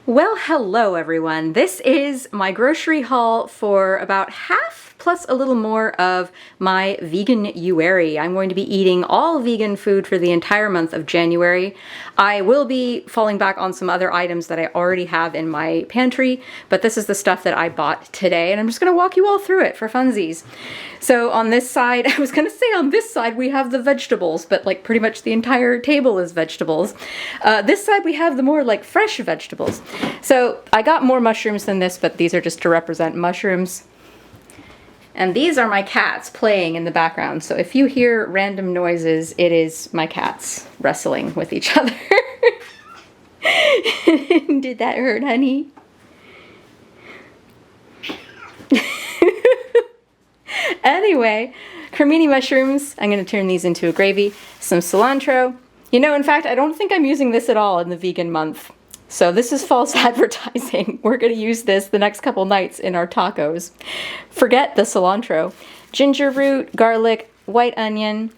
Well, hello everyone. This is my grocery haul for about half plus a little more of my Veganuary. I'm going to be eating all vegan food for the entire month of January. I will be falling back on some other items that I already have in my pantry, but this is the stuff that I bought today, and I'm just going to walk you all through it for funsies. So on this side, I was going to say on this side we have the vegetables, but like pretty much the entire table is vegetables. This side we have the more like fresh vegetables. So I got more mushrooms than this, but these are just to represent mushrooms. And these are my cats playing in the background. So if you hear random noises, it is my cats wrestling with each other. Did that hurt, honey? Anyway, cremini mushrooms. I'm going to turn these into a gravy. Some cilantro. You know, in fact, I don't think I'm using this at all in the vegan month. So this is false advertising. We're going to use this the next couple nights in our tacos. Forget the cilantro. Ginger root, garlic, white onion,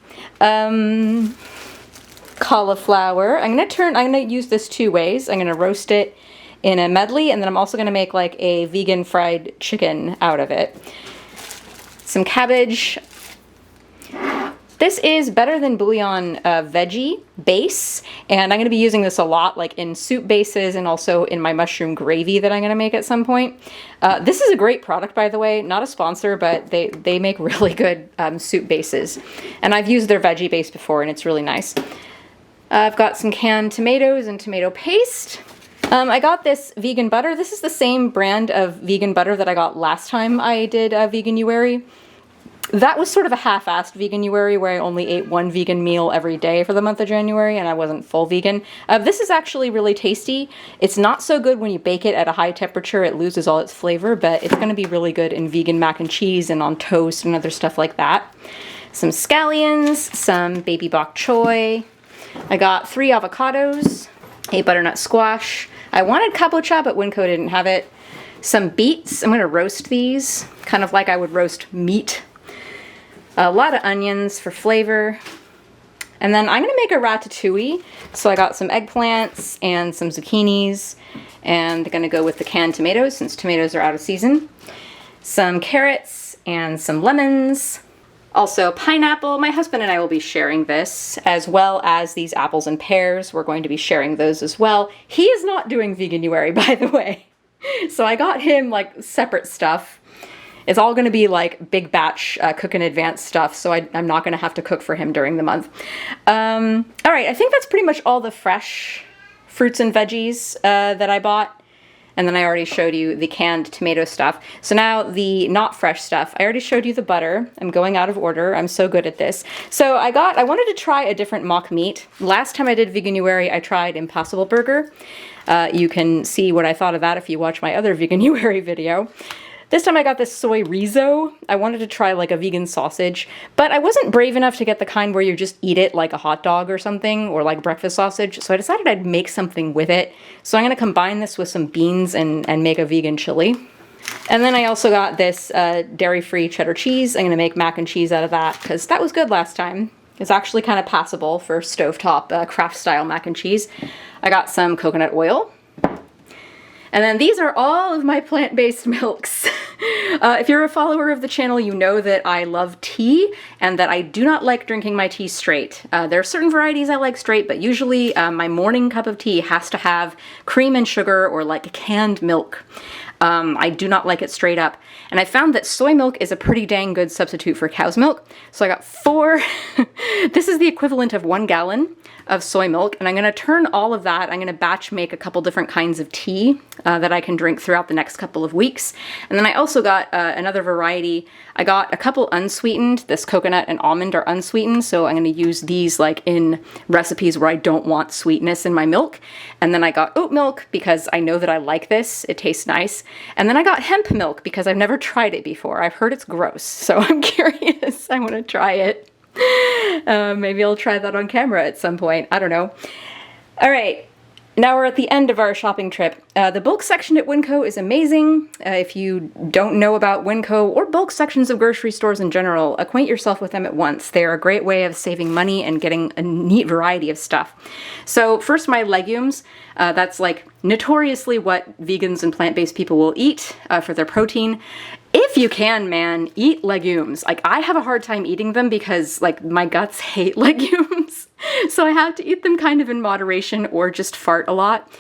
cauliflower. I'm going to use this two ways. I'm going to roast it in a medley, and then I'm also going to make like a vegan fried chicken out of it. Some cabbage. This is better than bouillon veggie base, and I'm going to be using this a lot like in soup bases and also in my mushroom gravy that I'm going to make at some point. This is a great product, by the way, not a sponsor, but they make really good soup bases, and I've used their veggie base before and it's really nice. I've got some canned tomatoes and tomato paste. I got this vegan butter. This is the same brand of vegan butter that I got last time I did Veganuary. That was sort of a half-assed Veganuary where I only ate one vegan meal every day for the month of January and I wasn't full vegan. This is actually really tasty. It's not so good when you bake it at a high temperature. It loses all its flavor, but it's going to be really good in vegan mac and cheese and on toast and other stuff like that. Some scallions, some baby bok choy. I got 3 avocados, a butternut squash. I wanted kabocha, but Winco didn't have it. Some beets. I'm going to roast these, kind of like I would roast meat. A lot of onions for flavor. And then I'm going to make a ratatouille. So I got some eggplants and some zucchinis. And I'm going to go with the canned tomatoes since tomatoes are out of season. Some carrots and some lemons. Also pineapple. My husband and I will be sharing this, as well as these apples and pears. We're going to be sharing those as well. He is not doing Veganuary, by the way. So I got him like separate stuff. It's all going to be like big batch cook in advance stuff, so I'm not going to have to cook for him during the month. All right, I think that's pretty much all the fresh fruits and veggies that I bought. And then I already showed you the canned tomato stuff. So now the not fresh stuff. I already showed you the butter. I'm going out of order. I'm so good at this. So I wanted to try a different mock meat. Last time I did Veganuary, I tried Impossible Burger. You can see what I thought of that if you watch my other Veganuary video. This time I got this soy riso. I wanted to try like a vegan sausage, but I wasn't brave enough to get the kind where you just eat it like a hot dog or something, or like breakfast sausage, so I decided I'd make something with it. So I'm going to combine this with some beans and make a vegan chili. And then I also got this dairy-free cheddar cheese. I'm going to make mac and cheese out of that, because that was good last time. It's actually kind of passable for stovetop craft-style mac and cheese. I got some coconut oil. And then these are all of my plant-based milks. If you're a follower of the channel, you know that I love tea and that I do not like drinking my tea straight. There are certain varieties I like straight, but usually my morning cup of tea has to have cream and sugar or like canned milk. I do not like it straight up. And I found that soy milk is a pretty dang good substitute for cow's milk. So I got 4, this is the equivalent of 1 gallon of soy milk, and I'm going to turn all of that, I'm going to batch make a couple different kinds of tea that I can drink throughout the next couple of weeks. And then I also got another variety. I got a couple unsweetened. This coconut and almond are unsweetened, so I'm going to use these like in recipes where I don't want sweetness in my milk. And then I got oat milk because I know that I like this. It tastes nice. And then I got hemp milk because I've never tried it before. I've heard it's gross, so I'm curious. I want to try it. Maybe I'll try that on camera at some point. I don't know. All right. Now we're at the end of our shopping trip. The bulk section at Winco is amazing. If you don't know about Winco or bulk sections of grocery stores in general, acquaint yourself with them at once. They're a great way of saving money and getting a neat variety of stuff. So first, my legumes. That's like notoriously what vegans and plant-based people will eat for their protein. If you can, man, eat legumes. Like, I have a hard time eating them because, like, my guts hate legumes. So I have to eat them kind of in moderation or just fart a lot.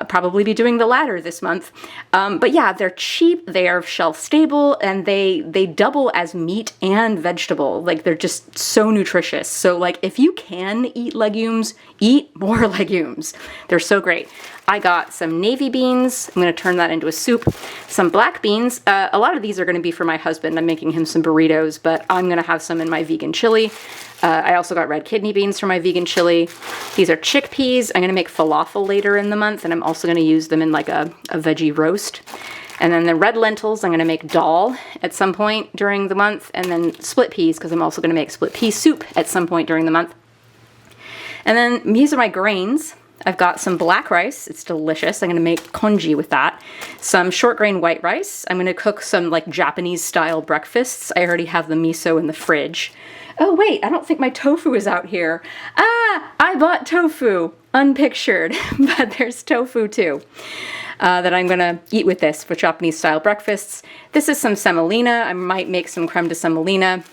Probably be doing the latter this month. But yeah, they're cheap, they are shelf stable, and they double as meat and vegetable. Like, they're just so nutritious. So like, if you can eat legumes, eat more legumes. They're so great. I got some navy beans. I'm gonna turn that into a soup. Some black beans. A lot of these are gonna be for my husband. I'm making him some burritos, but I'm gonna have some in my vegan chili. I also got red kidney beans for my vegan chili. These are chickpeas. I'm gonna make falafel later in the month, and I'm also gonna use them in like a veggie roast. And then the red lentils, I'm gonna make dal at some point during the month, and then split peas, because I'm also gonna make split pea soup at some point during the month. And then these are my grains. I've got some black rice. It's delicious. I'm gonna make congee with that. Some short grain white rice. I'm gonna cook some like Japanese style breakfasts. I already have the miso in the fridge. Oh wait, I don't think my tofu is out here. Ah, I bought tofu, unpictured, but there's tofu too. That I'm gonna eat with this for Japanese style breakfasts. This is some semolina. I might make some creme de semolina.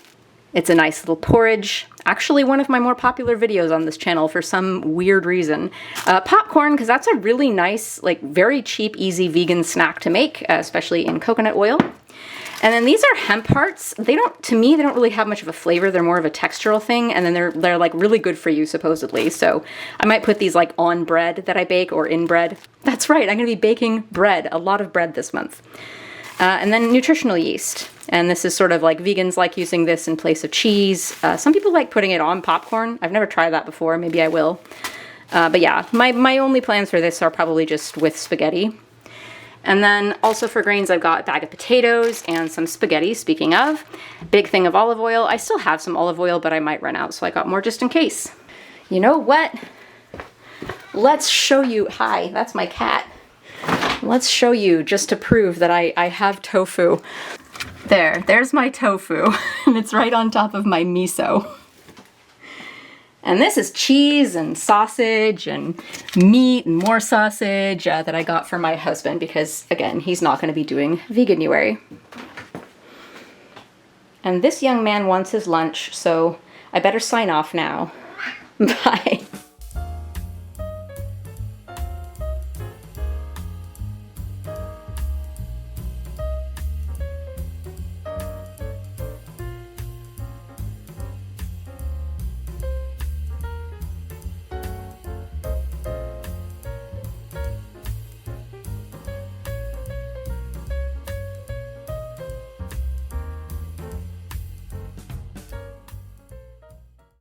It's a nice little porridge. Actually, one of my more popular videos on this channel for some weird reason. Popcorn, because that's a really nice, like very cheap, easy vegan snack to make, especially in coconut oil. And then these are hemp hearts. They don't, to me, they don't really have much of a flavor. They're more of a textural thing, and then they're like really good for you, supposedly. So I might put these like on bread that I bake or in bread. That's right, I'm gonna be baking bread, a lot of bread this month. And then nutritional yeast. And this is sort of like vegans like using this in place of cheese. Some people like putting it on popcorn. I've never tried that before, maybe I will. But yeah, my only plans for this are probably just with spaghetti. And then also for grains, I've got a bag of potatoes and some spaghetti, speaking of. Big thing of olive oil. I still have some olive oil, but I might run out, so I got more just in case. You know what? Let's show you, hi, that's my cat. Let's show you just to prove that I have tofu. There's my tofu, and it's right on top of my miso. And this is cheese and sausage and meat and more sausage that I got for my husband because, again, he's not going to be doing Veganuary. And this young man wants his lunch, so I better sign off now. Bye.